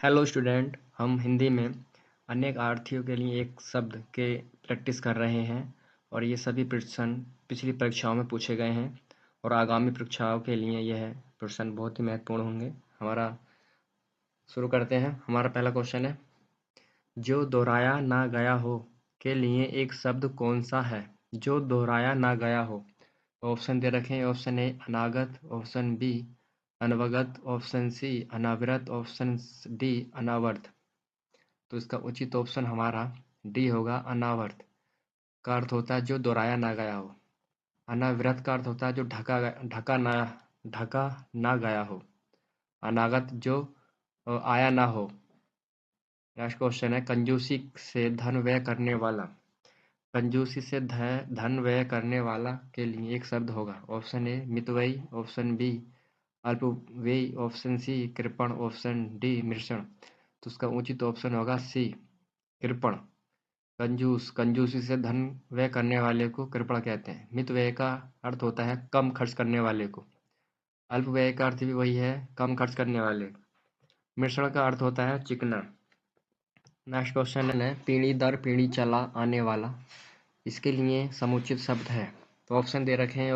Hello student, हम हिंदी में अनेक अर्थों के लिए एक शब्द के प्रैक्टिस कर रहे हैं और ये सभी प्रश्न पिछली परीक्षाओं में पूछे गए हैं और आगामी परीक्षाओं के लिए यह प्रश्न बहुत ही महत्वपूर्ण होंगे। हमारा शुरू करते हैं। हमारा पहला क्वेश्चन है, जो दोहराया ना गया हो के लिए एक शब्द कौन सा है? जो दोहराया ना गया हो। ऑप्शन दे रखे हैं। ऑप्शन ए अनागत, ऑप्शन बी अनवगत, ऑप्शन सी अनावृत, ऑप्शन डी अनावर्त। तो इसका उचित ऑप्शन हमारा डी होगा, अनावर्त का अर्थ होता है जो दोहराया ना गया हो। अनावृत का अर्थ होता है जो ढका ना गया हो। अनागत जो आया ना हो। नेक्स्ट क्वेश्चन है, कंजूसी से धन व्यय करने वाला। कंजूसी से धन व्यय करने वाला के लिए एक शब्द होगा। ऑप्शन ए मितव्ययी, ऑप्शन बी अल्पव्ययी, ऑप्शन सी कृपण, ऑप्शन डी मृषण। तो उसका उचित ऑप्शन होगा सी, कृपण। कंजूसी से धन व्यय करने वाले को कृपण कहते हैं। मित व्यय का अर्थ होता है कम खर्च करने वाले को। अल्प व्यय का अर्थ भी वही है, कम खर्च करने वाले। मिश्रण का अर्थ होता है चिकना। नेक्स्ट क्वेश्चन है, पीढ़ी दर पीढ़ी चला आने वाला, इसके लिए समुचित शब्द है। तो ऑप्शन दे रखे हैं।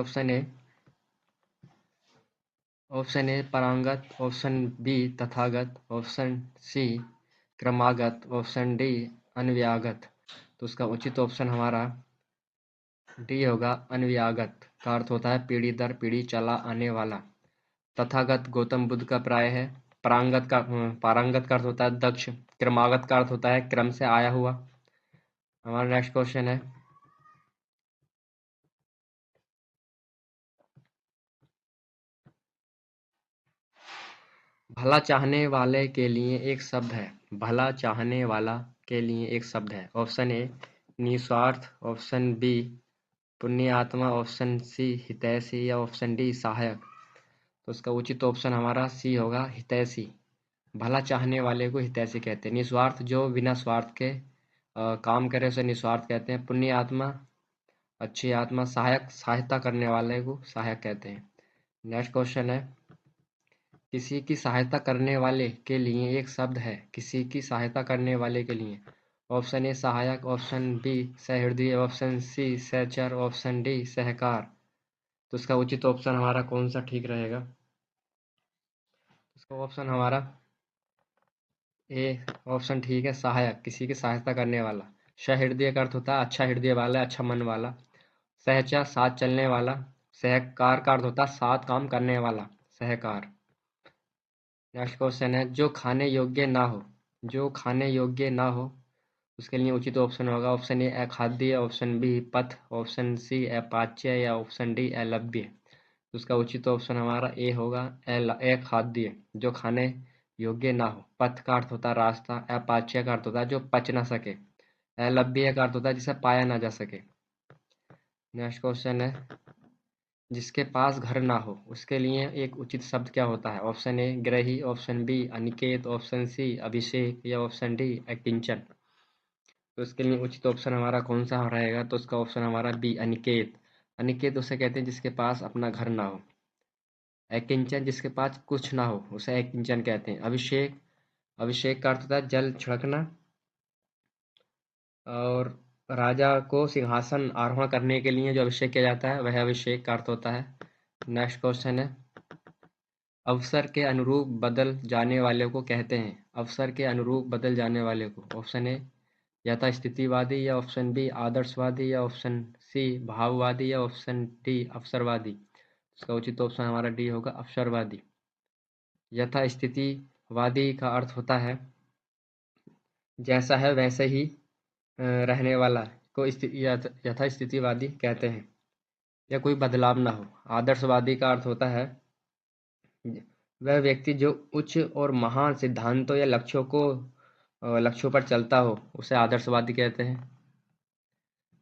ऑप्शन ए परांगत, ऑप्शन बी तथागत, ऑप्शन सी क्रमागत, ऑप्शन डी अन्वयागत। तो उसका उचित ऑप्शन हमारा डी होगा, अन्वयागत का अर्थ होता है पीढ़ी दर पीढ़ी चला आने वाला। तथागत गौतम बुद्ध का प्राय है। पारंगत का अर्थ होता है दक्ष। क्रमागत का अर्थ होता है क्रम से आया हुआ। हमारा नेक्स्ट क्वेश्चन है, भला चाहने वाले के लिए एक शब्द है। भला चाहने वाला के लिए एक शब्द है। ऑप्शन ए निस्वार्थ, ऑप्शन बी पुण्यात्मा, ऑप्शन सी हितैषी या ऑप्शन डी सहायक। तो उसका उचित ऑप्शन हमारा सी होगा, हितैषी। भला चाहने वाले को हितैषी कहते हैं। निस्वार्थ जो बिना स्वार्थ के काम करे उसे निस्वार्थ कहते हैं। पुण्य आत्मा अच्छी आत्मा। सहायक सहायता करने वाले को सहायक कहते हैं। नेक्स्ट क्वेश्चन है, किसी की सहायता करने वाले के लिए एक शब्द है। किसी की सहायता करने वाले के लिए। ऑप्शन ए सहायक, ऑप्शन बी सहृदय, ऑप्शन सी सहचर, ऑप्शन डी सहकार। तो इसका उचित ऑप्शन हमारा कौन सा ठीक रहेगा? इसका ऑप्शन हमारा ए ऑप्शन ठीक है, सहायक, किसी की सहायता करने वाला। सहृदय का अर्थ होता है अच्छा हृदय वाला, अच्छा मन वाला। सहचा साथ चलने वाला। सहकार का अर्थ होता है साथ काम करने वाला, सहकार। नेक्स्ट क्वेश्चन है, जो खाने योग्य ना हो। जो खाने योग्य ना हो उसके लिए उचित ऑप्शन होगा। ऑप्शन ए अखाद्य, ऑप्शन बी पथ, ऑप्शन सी अपाच्य या ऑप्शन डी अलभ्य। उसका उचित ऑप्शन हमारा ए होगा, अखाद्य, जो खाने योग्य ना हो। पथ का अर्थ होता है रास्ता। अपाच्य का अर्थ होता है जो पच ना सके। अलभ्य का अर्थ होता है जिसे पाया ना जा सके। नेक्स्ट क्वेश्चन है, जिसके पास घर ना हो उसके लिए एक उचित शब्द क्या होता है? ऑप्शन ए ग्रही, ऑप्शन बी अनिकेत, ऑप्शन सी अभिषेक या ऑप्शन डी अकिंचन। तो इसके लिए उचित ऑप्शन हमारा कौन सा रहेगा? तो इसका ऑप्शन हमारा बी अनिकेत। अनिकेत उसे कहते हैं जिसके पास अपना घर ना हो। अकिंचन जिसके पास कुछ ना हो उसे अकिंचन कहते हैं। अभिषेक, अभिषेक का अर्थ होता है जल छिड़कना। और राजा को सिंहासन आरोहण करने के लिए जो अभिषेक किया जाता है वह अभिषेक का अर्थ होता है। नेक्स्ट क्वेश्चन है, अवसर के अनुरूप बदल जाने वाले को कहते हैं। अवसर के अनुरूप बदल जाने वाले को। ऑप्शन ए यथास्थितिवादी या ऑप्शन बी आदर्शवादी या ऑप्शन सी भाववादी या ऑप्शन डी अवसरवादी। इसका उचित ऑप्शन हमारा डी होगा, अवसरवादी। यथास्थितिवादी का अर्थ होता है जैसा है वैसे ही रहने वाला को यथास्थितिवादी कहते हैं, या कोई बदलाव ना हो। आदर्शवादी का अर्थ होता है वह व्यक्ति जो उच्च और महान सिद्धांतों या लक्ष्यों पर चलता हो उसे आदर्शवादी कहते हैं।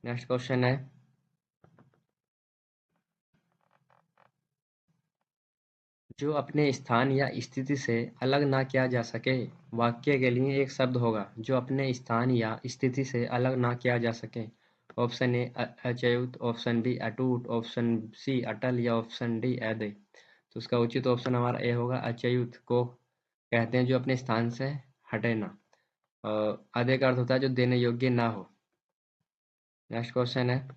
नेक्स्ट क्वेश्चन है, जो अपने स्थान या स्थिति से अलग ना किया जा सके। वाक्य के लिए एक शब्द होगा जो अपने स्थान या स्थिति से अलग ना किया जा सके। ऑप्शन ए अच्युत, ऑप्शन बी अटूट, ऑप्शन सी अटल या ऑप्शन डी अद्वैत। तो उसका उचित ऑप्शन हमारा ए होगा, अच्युत को कहते हैं जो अपने स्थान से हटे ना। आधे का अर्थ होता है जो देने योग्य ना हो। नेक्स्ट क्वेश्चन है,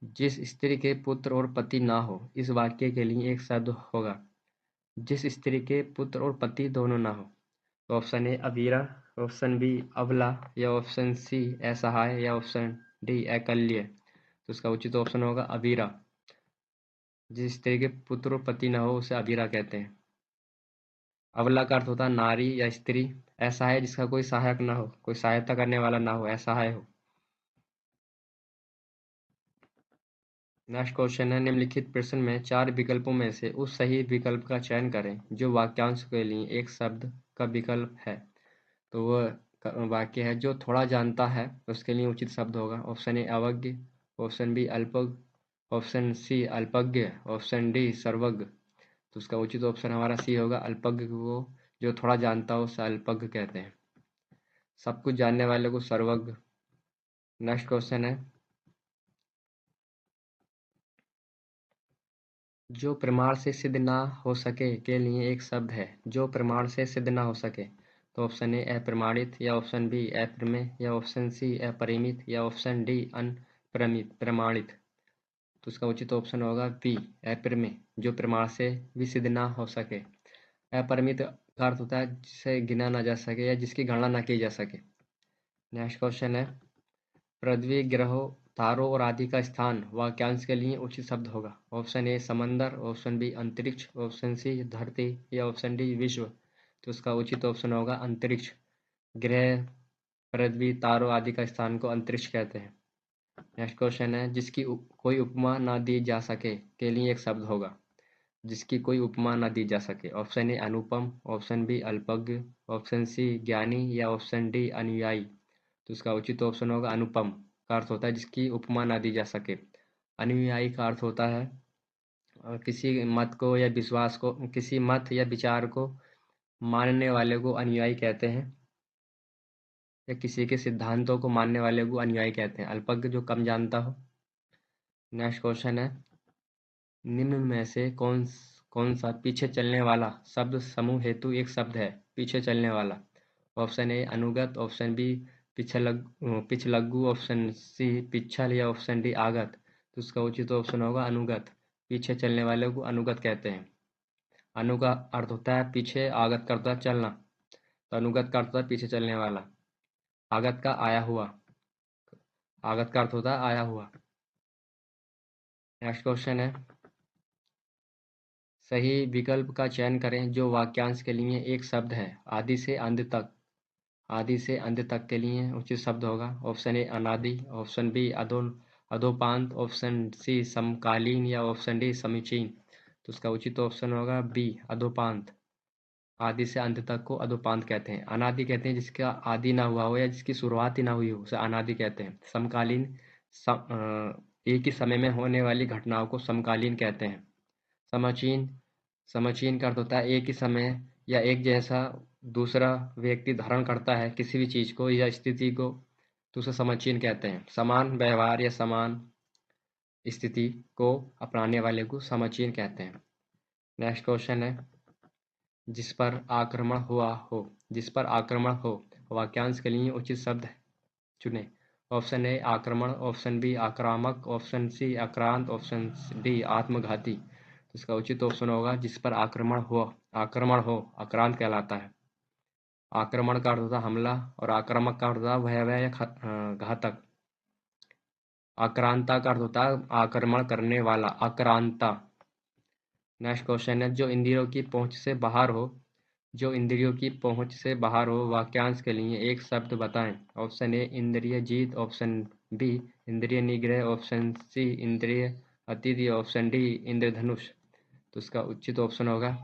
जिस स्त्री के पुत्र और पति ना हो, इस वाक्य के लिए एक शब्द होगा। जिस स्त्री के पुत्र और पति दोनों ना हो। तो ऑप्शन ए अवीरा, ऑप्शन बी अबला, या ऑप्शन सी असहाय, या ऑप्शन डी अकल्य। तो इसका उचित ऑप्शन होगा अवीरा। जिस स्त्री के पुत्र और पति ना हो उसे अवीरा कहते हैं। अबला का अर्थ होता है नारी या स्त्री। असहाय जिसका कोई सहायक ना हो, कोई सहायता करने वाला ना हो, असहाय हो। नेक्स्ट क्वेश्चन है, निम्नलिखित प्रश्न में 4 विकल्पों में से उस सही विकल्प का चयन करें जो वाक्यांश के लिए एक शब्द का विकल्प है। तो वह वाक्य है, जो थोड़ा जानता है उसके लिए उचित शब्द होगा। ऑप्शन ए अवज्ञ, ऑप्शन बी अल्पज्ञ, ऑप्शन सी अल्पज्ञ, ऑप्शन डी सर्वज्ञ। तो उसका उचित ऑप्शन हमारा सी होगा। अल्पज्ञ को, जो थोड़ा जानता हो उसे अल्पज्ञ कहते हैं। सब कुछ जानने वाले को सर्वज्ञ। नेक्स्ट क्वेश्चन है, जो प्रमाण से सिद्ध ना हो सके के लिए एक शब्द है। जो प्रमाण से सिद्ध ना हो सके। तो ऑप्शन ए अप्रमाणित, या ऑप्शन बी अप्रमेय, या ऑप्शन सी अपरिमित, या ऑप्शन डी अनप्रमित प्रमाणित। तो उसका उचित ऑप्शन होगा बी अप्रमेय, जो प्रमाण से भी सिद्ध ना हो सके। अपरिमित का अर्थ होता है जिसे गिना ना जा सके या जिसकी गणना ना की जा सके। नेक्स्ट क्वेश्चन है, पृथ्वी, ग्रहों, तारों और आदि का स्थान वाक्यांश के लिए उचित शब्द होगा। ऑप्शन ए समंदर, ऑप्शन बी अंतरिक्ष, ऑप्शन सी धरती, या ऑप्शन डी विश्व। तो उसका उचित ऑप्शन होगा अंतरिक्ष। ग्रह, पृथ्वी, तारों आदि का स्थान को अंतरिक्ष कहते हैं। नेक्स्ट क्वेश्चन है, जिसकी कोई उपमा ना दी जा सके के लिए एक शब्द होगा। जिसकी कोई उपमा ना दी जा सके। ऑप्शन ए अनुपम, ऑप्शन बी अल्पज्ञ, ऑप्शन सी ज्ञानी, या ऑप्शन डी अनुयायी। तो इसका उचित ऑप्शन होगा अनुपम का अर्थ होता है जिसकी उपमा ना दी जा सके। अनुयायी का अर्थ होता है किसी मत को या विश्वास को, किसी मत या विचार को मानने वाले को अनुयायी कहते हैं, या किसी के सिद्धांतों को मानने वाले को अनुयायी कहते हैं। अल्पज्ञ जो कम जानता हो। नेक्स्ट क्वेश्चन है, निम्न में से कौन सा पीछे चलने वाला शब्द समूह हेतु एक शब्द है। पीछे चलने वाला। ऑप्शन ए अनुगत, ऑप्शन बी पिछलग्गु, ऑप्शन सी पिछल, या ऑप्शन डी आगत। तो उसका उचित ऑप्शन होगा अनुगत। पीछे चलने वाले को अनुगत कहते हैं। अनु का अर्थ होता है पीछे, आगत का अर्थ होता है चलना। तो अनुगत का अर्थ होता है पीछे चलने वाला। आगत का आया हुआ। आगत का अर्थ होता है आया हुआ। नेक्स्ट क्वेश्चन है, सही विकल्प का चयन करें जो वाक्यांश के लिए एक शब्द है। आदि से अंत तक। आदि से अंत तक के लिए उचित शब्द होगा। ऑप्शन ए अनादि, ऑप्शन बी अधोपांत, ऑप्शन सी समकालीन, या ऑप्शन डी समीचीन। तो उसका उचित ऑप्शन होगा बी अधोपांत। आदि से अंत तक को अधोपांत कहते हैं। अनादि कहते हैं जिसका आदि ना हुआ हो या जिसकी शुरुआत ही ना हुई हो उसे अनादि कहते हैं। समकालीन एक ही समय में होने वाली घटनाओं को समकालीन कहते हैं। समचीन, समचीन का अर्थ होता है एक ही समय या एक जैसा दूसरा व्यक्ति धारण करता है किसी भी चीज को या स्थिति को, तो उसे समचीन कहते हैं। समान व्यवहार या समान स्थिति को अपनाने वाले को समचीन कहते हैं। नेक्स्ट क्वेश्चन है, जिस पर आक्रमण हुआ हो। जिस पर आक्रमण हो वाक्यांश के लिए उचित शब्द चुने। ऑप्शन ए आक्रमण, ऑप्शन बी आक्रामक, ऑप्शन सी आक्रांत, ऑप्शन डी आत्मघाती। इसका उचित ऑप्शन होगा जिस पर आक्रमण हो। आक्रमण हो आक्रांत कहलाता है। आक्रमण का अर्थ होता है हमला, और आक्रामक का अर्थ होता है भयावह या घातक। आक्रांता का अर्थ होता है आक्रमण करने वाला, आक्रांता। नेक्स्ट क्वेश्चन है, जो इंद्रियों की पहुंच से बाहर हो। जो इंद्रियों की पहुंच से बाहर हो वाक्यांश के लिए एक शब्द बताएं। ऑप्शन ए इंद्रिय जीत, ऑप्शन बी इंद्रिय निग्रह, ऑप्शन सी इंद्रिय अतीत, या ऑप्शन डी इंद्रधनुष। तो इसका उचित ऑप्शन होगा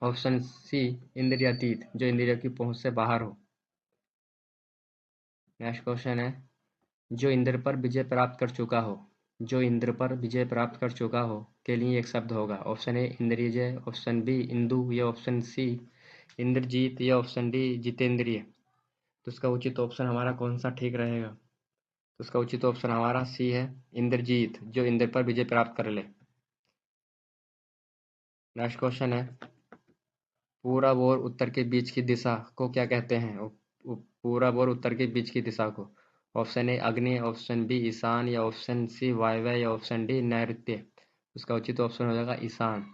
ऑप्शन सी इंद्रियातीत, जो इंद्रियों की पहुंच से बाहर हो। नेक्स्ट क्वेश्चन है, जो इंद्र पर विजय प्राप्त कर चुका हो। जो इंद्र पर विजय प्राप्त कर चुका हो के लिए एक शब्द होगा। ऑप्शन ए इंद्रियजय, ऑप्शन बी इंदु, या ऑप्शन सी इंद्रजीत, या ऑप्शन डी जितेंद्रिय। तो इसका उचित ऑप्शन हमारा कौन सा ठीक रहेगा। तो इसका उचित ऑप्शन हमारा सी है इंद्रजीत, जो इंद्र पर विजय प्राप्त कर ले। नेक्स्ट क्वेश्चन है, पूरब और उत्तर के बीच की दिशा को क्या कहते हैं? पूरब और उत्तर के बीच की दिशा को। ऑप्शन ए अग्नि, ऑप्शन बी ईशान, या ऑप्शन सी वायव्य, या ऑप्शन डी नैऋत्य। उसका उचित ऑप्शन हो जाएगा ईशान।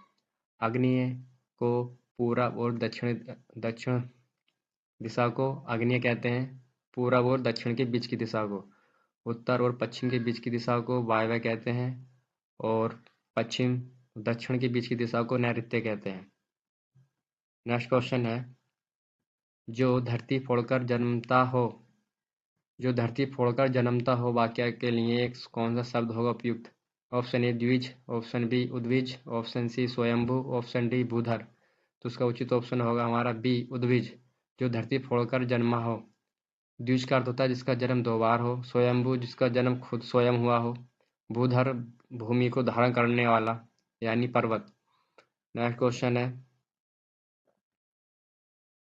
आग्नेय को पूरब और दक्षिण दिशा को आग्नेय कहते हैं। पूरब और दक्षिण के बीच की दिशा को उत्तर और पश्चिम के बीच की दिशा को वायव्य कहते हैं, और पश्चिम दक्षिण के बीच की दिशा को नैऋत्य कहते हैं। नेक्स्ट क्वेश्चन है, जो धरती फोड़कर जन्मता हो वाक्य के लिए एक कौन सा शब्द होगा उपयुक्त? ऑप्शन ए द्विज, ऑप्शन बी उद्विज, ऑप्शन सी स्वयंभू, ऑप्शन डी भूधर। तो उसका उचित ऑप्शन होगा हमारा बी उद्विज, जो धरती फोड़कर जन्मा हो। द्विज का अर्थ होता है जिसका जन्म 2 बार हो, स्वयंभू जिसका जन्म खुद स्वयं हुआ हो, भूधर भूमि को धारण करने वाला यानी पर्वत। नेक्स्ट क्वेश्चन है,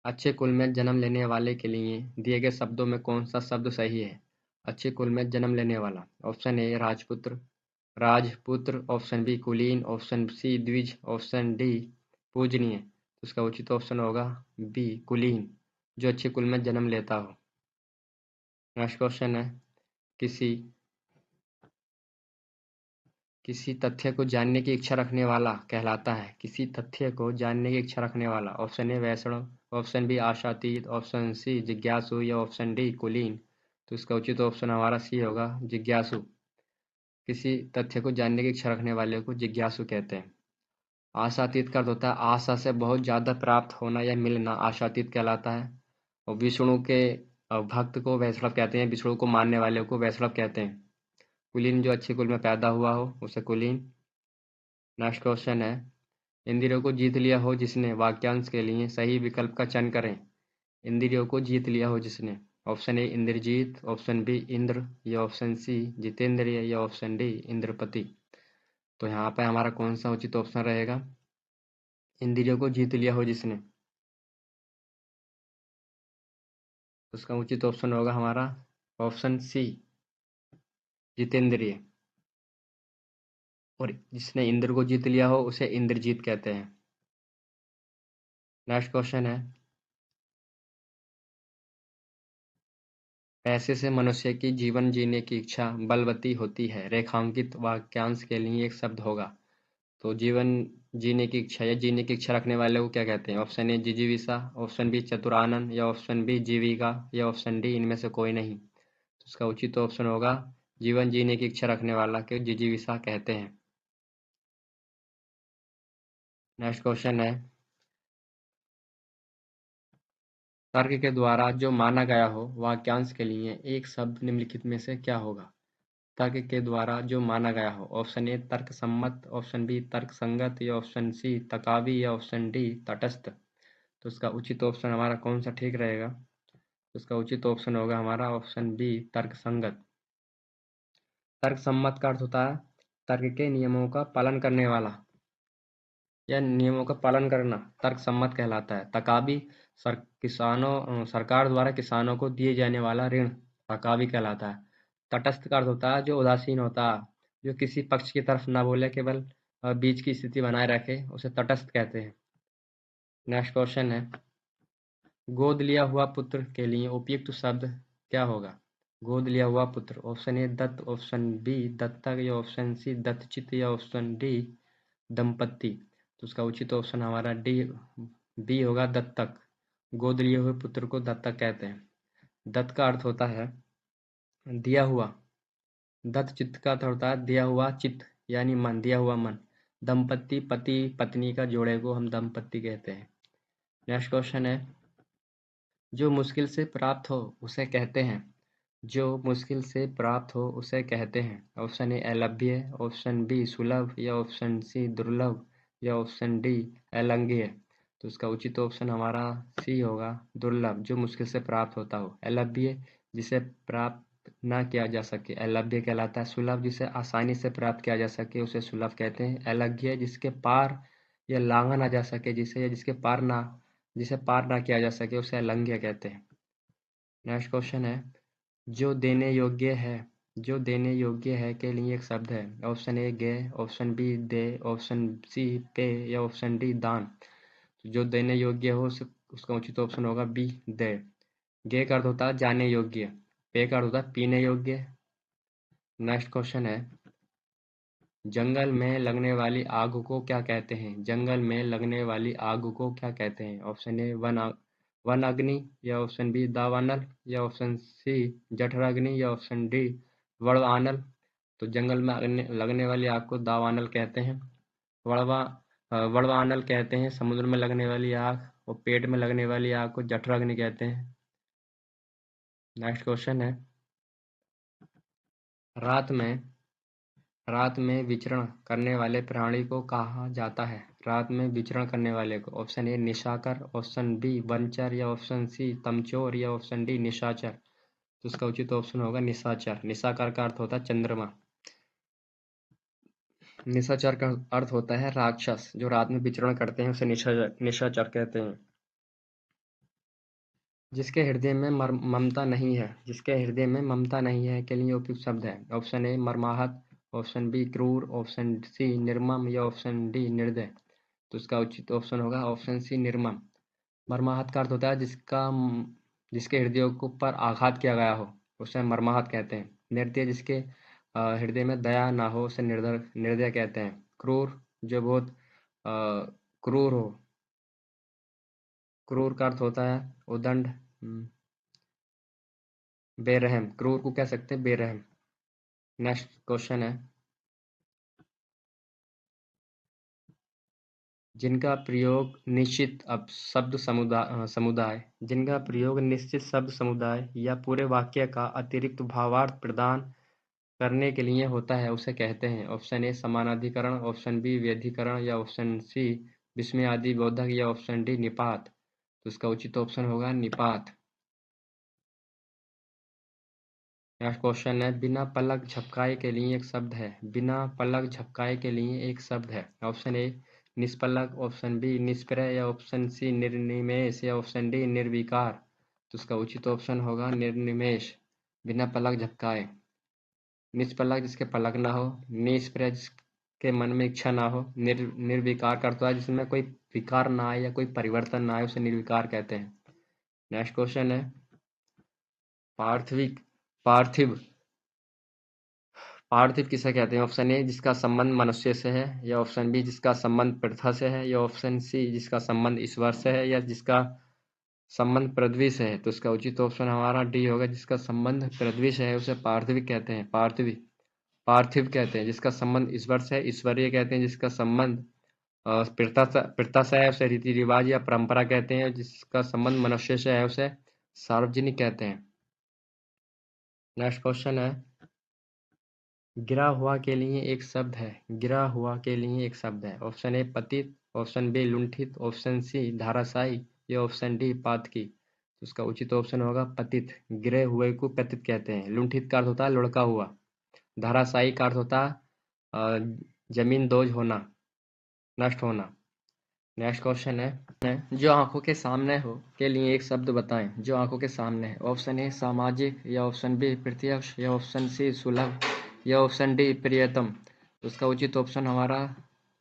अच्छे कुल में जन्म लेने वाले के लिए दिए गए शब्दों में कौन सा शब्द सही है? अच्छे कुल में जन्म लेने वाला। ऑप्शन ए राजपुत्र, ऑप्शन बी कुलीन, ऑप्शन सी द्विज, ऑप्शन डी पूजनीय। तो उसका उचित ऑप्शन होगा बी कुलीन, जो अच्छे कुल में जन्म लेता हो। नेक्स्ट क्वेश्चन है, किसी तथ्य को जानने की इच्छा रखने वाला कहलाता है। किसी तथ्य को जानने की इच्छा रखने वाला। ऑप्शन ए वैष्णव, ऑप्शन बी आशातीत, ऑप्शन सी जिज्ञासु, या ऑप्शन डी कुलीन। तो इसका उचित ऑप्शन हमारा सी होगा जिज्ञासु। किसी तथ्य को जानने की इच्छा रखने वाले को जिज्ञासु कहते हैं। आशातीत का अर्थ होता है आशा से बहुत ज्यादा प्राप्त होना या मिलना, आशातीत कहलाता है। और विष्णु के भक्त को वैष्णव कहते हैं, विष्णु को मानने वाले को वैष्णव कहते हैं। कुलीन जो अच्छे कुल में पैदा हुआ हो उसे कुलीन। नेक्स्ट क्वेश्चन है, इंद्रियों को जीत लिया हो जिसने, वाक्यांश के लिए सही विकल्प का चयन करें। इंद्रियों को जीत लिया हो जिसने। Option A Indrajit, option B Indra, या ऑप्शन सी जितेंद्रिय, या ऑप्शन डी इंद्रपति। तो यहाँ पे हमारा कौन सा उचित ऑप्शन रहेगा? इंद्रियों को जीत लिया हो जिसने। उसका उचित ऑप्शन होगा हमारा ऑप्शन सी जितेंद्रिय। और जिसने इंद्र को जीत लिया हो उसे इंद्रजीत कहते हैं। नेक्स्ट क्वेश्चन है, पैसे से मनुष्य की जीवन जीने की इच्छा बलवती होती है, रेखांकित वाक्यांश के लिए एक शब्द होगा। तो जीवन जीने की इच्छा या जीने की इच्छा रखने वाले को क्या कहते हैं? ऑप्शन ए जिजीविषा, ऑप्शन बी चतुरानन, या ऑप्शन बी जीविका, या ऑप्शन डी इनमें से कोई नहीं। तो इसका उचित ऑप्शन होगा जीवन जीने की इच्छा रखने वाला के जिजीविषा कहते हैं। नेक्स्ट क्वेश्चन है, तर्क के द्वारा जो माना गया हो वाक्यांश के लिए एक शब्द निम्नलिखित में से क्या होगा? तर्क के द्वारा जो माना गया हो। ऑप्शन ए तर्क सम्मत, ऑप्शन बी तर्क संगत, या ऑप्शन सी तकावी, या ऑप्शन डी तटस्थ। तो इसका उचित ऑप्शन हमारा कौन सा ठीक रहेगा? तो इसका उचित ऑप्शन होगा हमारा ऑप्शन बी तर्क संगत। तर्क सम्मत का अर्थ होता है तर्क के नियमों का पालन करने वाला या नियमों का पालन करना तर्क सम्मत कहलाता है। तकावी सरकार द्वारा किसानों को दिए जाने वाला ऋण तकावी कहलाता है। तटस्थ का अर्थ होता है जो उदासीन होता है, जो किसी पक्ष की तरफ ना बोले, केवल बीच की स्थिति बनाए रखे, उसे तटस्थ कहते हैं। नेक्स्ट क्वेश्चन है, गोद लिया हुआ पुत्र के लिए उपयुक्त शब्द क्या होगा? गोद लिया हुआ पुत्र। ऑप्शन ए दत्त, ऑप्शन बी दत्तक, या ऑप्शन सी दत्तचित, या ऑप्शन डी दंपत्ति। तो उसका उचित ऑप्शन हमारा डी बी होगा दत्तक। गोद लिए हुए पुत्र को दत्तक कहते हैं। दत्त का अर्थ होता है दिया हुआ। दत्त चित्त का अर्थ होता है दिया हुआ चित्त यानी मन, दिया हुआ मन। दंपत्ति पति पत्नी का जोड़े को हम दंपत्ति कहते हैं। नेक्स्ट क्वेश्चन है, जो मुश्किल से प्राप्त हो उसे कहते हैं। जो मुश्किल से प्राप्त हो उसे कहते हैं। ऑप्शन ए अलभ्य, ऑप्शन बी सुलभ, या ऑप्शन सी दुर्लभ, या ऑप्शन डी अलंघ्य। तो इसका उचित ऑप्शन हमारा सी होगा दुर्लभ, जो मुश्किल से प्राप्त होता हो। अलभ्य जिसे प्राप्त ना किया जा सके अलभ्य कहलाता है। सुलभ जिसे आसानी से प्राप्त किया जा सके उसे सुलभ कहते हैं। अलंघ्य जिसके पार या लांघा ना जा सके, जिसे पार ना किया जा सके उसे अलंघ्य कहते हैं। नेक्स्ट क्वेश्चन है, जो देने योग्य है के लिए एक शब्द है। ऑप्शन ए गे, ऑप्शन बी दे, ऑप्शन सी पे, या ऑप्शन डी दान। तो जो देने योग्य हो उसका उचित ऑप्शन होगा बी, दे। गे का अर्थ होता है जाने योग्य। पे का अर्थ होता है पीने योग्य। नेक्स्ट क्वेश्चन है, जंगल में लगने वाली आग को क्या कहते हैं? जंगल में लगने वाली आग को क्या कहते हैं? ऑप्शन ए वन अग्नि, या ऑप्शन बी दावानल, या ऑप्शन सी जठराग्नि, या ऑप्शन डी वड़वानल। तो जंगल में लगने वाली आग को दावानल कहते हैं। वड़वानल कहते हैं समुद्र में लगने वाली आग, और पेट में लगने वाली आग को जठराग्नि कहते हैं। नेक्स्ट क्वेश्चन है, रात में विचरण करने वाले प्राणी को कहा जाता है? रात में विचरण करने वाले को ऑप्शन ए निशाकर, ऑप्शन बी वनचर, या ऑप्शन सी तमचोर, या ऑप्शन डी निशाचर। तो उसका उचित ऑप्शन होगा निशाचर। निशाकर का अर्थ होता है चंद्रमा। निशाचर का अर्थ होता है राक्षस। जो रात में विचरण करते हैं उसे निशाचर कहते हैं। जिसके हृदय में ममता नहीं है, जिसके हृदय में ममता नहीं है के लिए उपयुक्त शब्द है? ऑप्शन ए मर्माहत, ऑप्शन बी क्रूर, ऑप्शन सी निर्मम, या ऑप्शन डी निर्दय। तो इसका उचित ऑप्शन होगा ऑप्शन सी निर्मम। मर्माहत का अर्थ होता है जिसके हृदय के ऊपर आघात किया गया हो, उसे मर्माहत कहते हैं। निर्दय जिसके हृदय में दया ना हो उसे निर्दय कहते हैं। क्रूर जो बहुत क्रूर हो। क्रूर का अर्थ होता है उदंड, बेरहम। क्रूर को कह सकते हैं बेरहम। नेक्स्ट क्वेश्चन है, जिनका प्रयोग निश्चित शब्द समुदाय जिनका प्रयोग निश्चित शब्द समुदाय या पूरे वाक्य का अतिरिक्त भावार्थ प्रदान करने के लिए होता है उसे कहते हैं? ऑप्शन ए समानाधिकरण, ऑप्शन बी व्यधिकरण, या ऑप्शन सी विस्मय आदि बोधक, या ऑप्शन डी निपात। तो इसका उचित ऑप्शन होगा निपात। नेक्स्ट क्वेश्चन है, बिना पलक झपकाए के लिए एक शब्द है। बिना पलक झपकाए के लिए एक शब्द है। ऑप्शन ए निष्पलक, ऑप्शन बी निष्प्रय, या ऑप्शन सी निर्निमेष, या ऑप्शन डी निर्विकार। तो उसका उचित ऑप्शन होगा निर्निमेष। बिना पलक झपकाए। निष्पलक जिसके पलक ना हो, निष्प्रय जिसके मन में इच्छा ना हो, निर्विकार करता है जिसमें कोई विकार ना आए या कोई परिवर्तन ना आए उसे निर्विकार कहते हैं। नेक्स्ट क्वेश्चन है, पार्थिव पार्थिव किसे कहते हैं? ऑप्शन ए जिसका संबंध मनुष्य से है, या ऑप्शन बी जिसका संबंध पृथ्वी से है, या ऑप्शन सी जिसका संबंध ईश्वर से है, या जिसका संबंध पृथ्वी से है। तो इसका उचित ऑप्शन हमारा डी होगा। जिसका संबंध पृथ्वी से है उसे पार्थिव कहते हैं। पार्थिव कहते हैं। जिसका संबंध ईश्वर से है ईश्वरीय कहते हैं। जिसका संबंध पिता से है उसे रीति रिवाज या परंपरा कहते हैं। जिसका संबंध मनुष्य से है उसे सार्वजनिक कहते हैं। नेक्स्ट क्वेश्चन है, गिरा हुआ के लिए एक शब्द है। गिरा हुआ के लिए एक शब्द है। ऑप्शन ए पतित, ऑप्शन बी लुंठित, ऑप्शन सी धाराशायी, या ऑप्शन डी पातकी। तो उसका उचित ऑप्शन होगा पतित। गिरे हुए को पतित कहते हैं। लुंठित का अर्थ होता है लुढ़का हुआ। धाराशायी का अर्थ होता है जमीन दोज होना, नष्ट होना। नेक्स्ट क्वेश्चन है, जो आंखों के सामने हो के लिए एक शब्द बताएं। जो आंखों के सामने है। ऑप्शन ए सामाजिक, या ऑप्शन बी प्रत्यक्ष, या ऑप्शन सी सुलभ, या ऑप्शन डी प्रियतम। तो उसका उचित ऑप्शन हमारा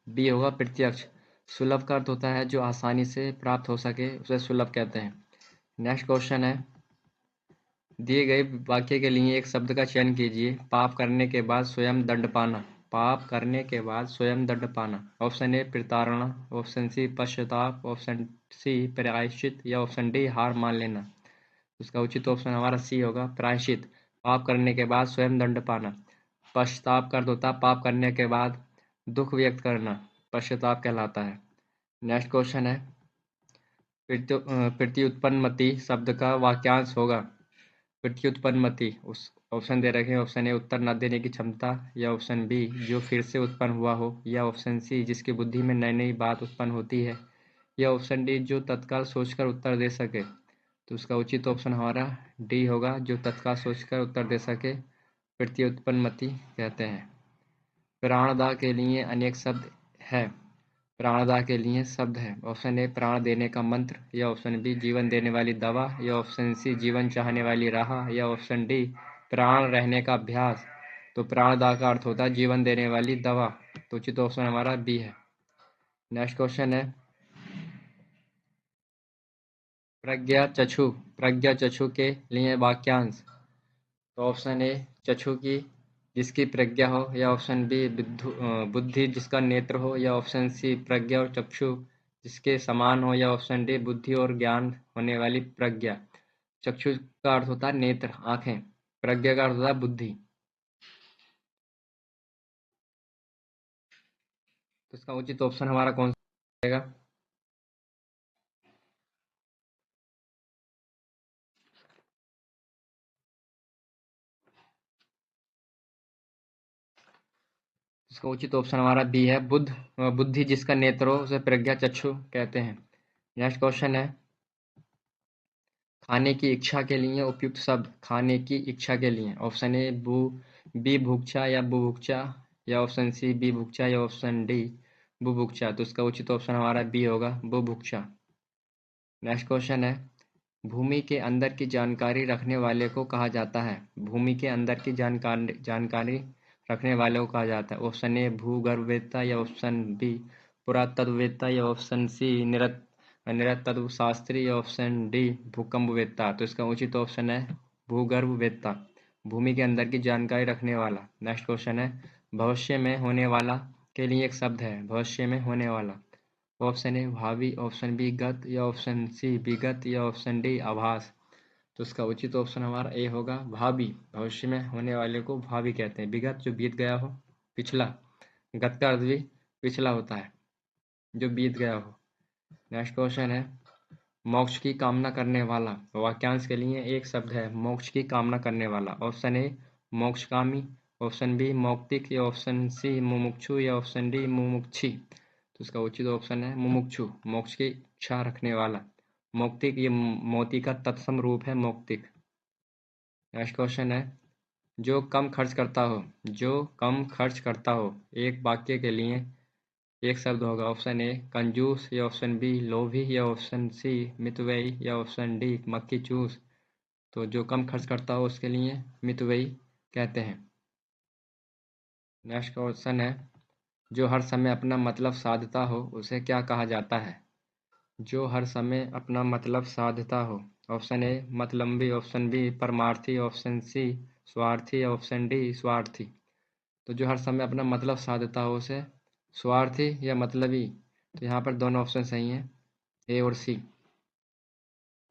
बी होगा प्रत्यक्ष। सुलभ का अर्थ होता है जो आसानी से प्राप्त हो सके उसे सुलभ कहते हैं। नेक्स्ट क्वेश्चन है, दिए गए वाक्य के लिए एक शब्द का चयन कीजिए। पाप करने के बाद स्वयं दंड पाना। पाप करने के बाद स्वयं दंड पाना। ऑप्शन ए प्रताड़ना, ऑप्शन सी पश्चाताप, ऑप्शन सी प्रायश्चित, या ऑप्शन डी हार मान लेना। उसका उचित ऑप्शन हमारा सी होगा प्रायश्चित। पाप करने के बाद स्वयं दंड पाना। पश्चाताप का अर्थ होता है पाप करने के बाद दुख व्यक्त करना, पश्चाताप कहलाता है। नेक्स्ट क्वेश्चन है, प्रत्युत्पन्नमति शब्द का वाक्यांश होगा। प्रत्युत्पन्नमति उस ऑप्शन दे रखे हैं। ऑप्शन ए उत्तर न देने की क्षमता, या ऑप्शन बी जो फिर से उत्पन्न हुआ हो, या ऑप्शन सी जिसकी बुद्धि में नई नई बात उत्पन्न होती है, या ऑप्शन डी जो तत्काल सोचकर उत्तर दे सके। तो उसका उचित ऑप्शन हमारा डी होगा, जो तत्काल सोचकर उत्तर दे सके प्रत्युत्पन्नमति कहते हैं। प्राणदाह के लिए अनेक शब्द है। प्राणदाह के लिए शब्द है। ऑप्शन ए प्राण देने का मंत्र, या ऑप्शन बी जीवन देने वाली दवा, या ऑप्शन सी जीवन चाहने वाली राह, या ऑप्शन डी प्राण रहने का अभ्यास। तो प्राणदाह का अर्थ होता है जीवन देने वाली दवा। तो उचित ऑप्शन हमारा बी है। नेक्स्ट क्वेश्चन है, प्रज्ञा चक्षु के लिए वाक्यांश। तो ऑप्शन ए चक्षु की जिसकी प्रज्ञा हो, या ऑप्शन बी बुद्धि जिसका नेत्र हो, या ऑप्शन सी प्रज्ञा और चक्षु जिसके समान हो, या ऑप्शन डी बुद्धि और ज्ञान होने वाली प्रज्ञा। चक्षु का अर्थ होता है नेत्र, आंखें। प्रज्ञा का अर्थ होता है बुद्धि। तो इसका उचित ऑप्शन हमारा कौन सा रहेगा? इसका उचित ऑप्शन हमारा बी है, बुद्धि जिसका नेत्र हो उसे प्रज्ञा चक्षु कहते हैं। नेक्स्ट क्वेश्चन है, खाने की इच्छा के लिए उपयुक्त शब्द। खाने की इच्छा के लिए ऑप्शन ए बी भुक्चा या बुभुक्षा, या ऑप्शन सी बी भुक्चा, या ऑप्शन डी बुभुक्षा। तो इसका उचित ऑप्शन हमारा बी होगा, बुभुक्षा। नेक्स्ट क्वेश्चन है, भूमि के अंदर की जानकारी रखने वाले को कहा जाता है। भूमि के अंदर की जानकारी रखने वाले को कहा जाता है। ऑप्शन ए भूगर्भवेत्ता, या ऑप्शन बी पुरातत्ववेत्ता, या ऑप्शन सी निरतत्व शास्त्री, या ऑप्शन डी भूकंपवेत्ता। तो इसका उचित ऑप्शन है भूगर्भवेत्ता, भूमि के अंदर की जानकारी रखने वाला। नेक्स्ट क्वेश्चन है, भविष्य में होने वाला के लिए एक शब्द है। भविष्य में होने वाला ऑप्शन ए भावी, ऑप्शन बी गत, या ऑप्शन सी विगत, या ऑप्शन डी आभास। तो इसका उचित ऑप्शन हमारा ए होगा, भावी। भविष्य में होने वाले को भावी कहते हैं। विगत जो बीत गया हो, पिछला। गत का अर्थ भी पिछला होता है, जो बीत गया हो। नेक्स्ट क्वेश्चन है, मोक्ष की कामना करने वाला। वाक्यांश के लिए एक शब्द है, मोक्ष की कामना करने वाला। ऑप्शन ए मोक्षकामी, ऑप्शन बी मौक्तिक, या ऑप्शन सी मुमुक्षु, या ऑप्शन डी मुमुक्षी। तो इसका उचित ऑप्शन है मुमुक्षु, मोक्ष की इच्छा रखने वाला। मौक्तिक ये मोती का तत्सम रूप है, मौक्तिक। नेक्स्ट क्वेश्चन है, जो कम खर्च करता हो। जो कम खर्च करता हो, एक वाक्य के लिए एक शब्द होगा। ऑप्शन ए कंजूस, या ऑप्शन बी लोभी, या ऑप्शन सी मितव्ययी, या ऑप्शन डी मक्खी चूस। तो जो कम खर्च करता हो उसके लिए मितव्ययी कहते हैं। नेक्स्ट क्वेश्चन है, जो हर समय अपना मतलब साधता हो उसे क्या कहा जाता है। जो हर समय अपना मतलब साधता हो। ऑप्शन ए मतलम्बी, ऑप्शन बी परमार्थी, ऑप्शन सी स्वार्थी, ऑप्शन डी स्वार्थी। तो जो हर समय अपना मतलब साधता हो उसे स्वार्थी या मतलबी। तो यहाँ पर दोनों ऑप्शन सही हैं, ए और सी।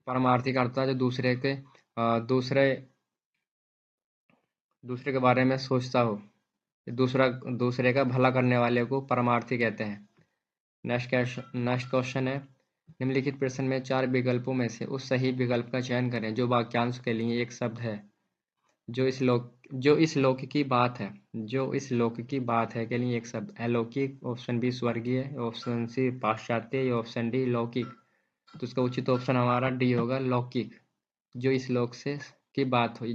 परमार्थी का अर्थ है जो दूसरे के बारे में सोचता हो, दूसरे का भला करने वाले को परमार्थी कहते हैं। नेक्स्ट क्वेश्चन है, निम्नलिखित प्रश्न में 4 विकल्पों में से उस सही विकल्प का चयन करें जो वाक्यांश के लिए एक शब्द है। जो इस लोक की बात है। जो इस लोक की बात है के लिए एक शब्द, अलौकिक, ऑप्शन बी स्वर्गीय, ऑप्शन सी पाश्चात्य, या ऑप्शन डी लौकिक। तो इसका उचित ऑप्शन हमारा डी होगा, लौकिक। जो इस लोक से की बात हो,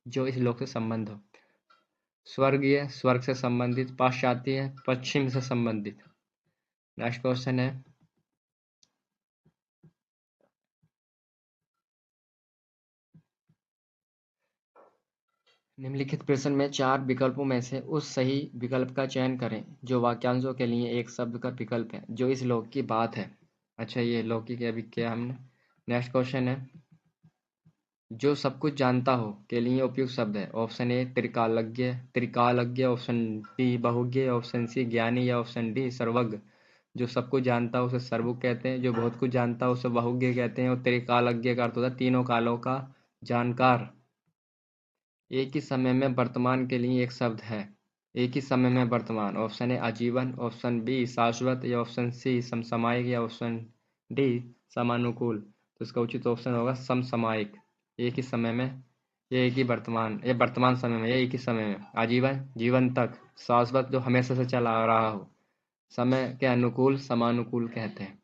जो इस लोक से संबंध हो। स्वर्गीय स्वर्ग से संबंधित, पाश्चात्य पश्चिम से संबंधित। नेक्स्ट क्वेश्चन है, निम्नलिखित प्रश्न में 4 विकल्पों में से उस सही विकल्प का चयन करें जो वाक्यांशों के लिए एक शब्द का विकल्प है। जो इस लोक की बात है। अच्छा, ये लौकिक अभी किया हमने। नेक्स्ट क्वेश्चन है, जो सब कुछ जानता हो के लिए उपयुक्त शब्द है। ऑप्शन ए त्रिकालज्ञ, ऑप्शन बी बहुज्ञ, ऑप्शन सी ज्ञानी, या ऑप्शन डी सर्वज्ञ। जो सब कुछ जानता हो उसे सर्वज्ञ कहते हैं, जो बहुत कुछ जानता हो उसे बहुज्ञ कहते हैं, और त्रिकालज्ञ का अर्थ होता है तीनों कालों का जानकार। एक ही समय में वर्तमान के लिए एक शब्द है। एक ही समय में वर्तमान। ऑप्शन ए आजीवन, ऑप्शन बी शाश्वत, या ऑप्शन सी समसामयिक, या ऑप्शन डी समानुकूल। तो इसका उचित ऑप्शन होगा समसामयिक। एक ही समय में, ये एक ही वर्तमान, ये वर्तमान समय में, ये एक ही समय में। आजीवन जीवन तक, शाश्वत जो हमेशा से चला आ रहा हो, समय के अनुकूल समानुकूल कहते हैं।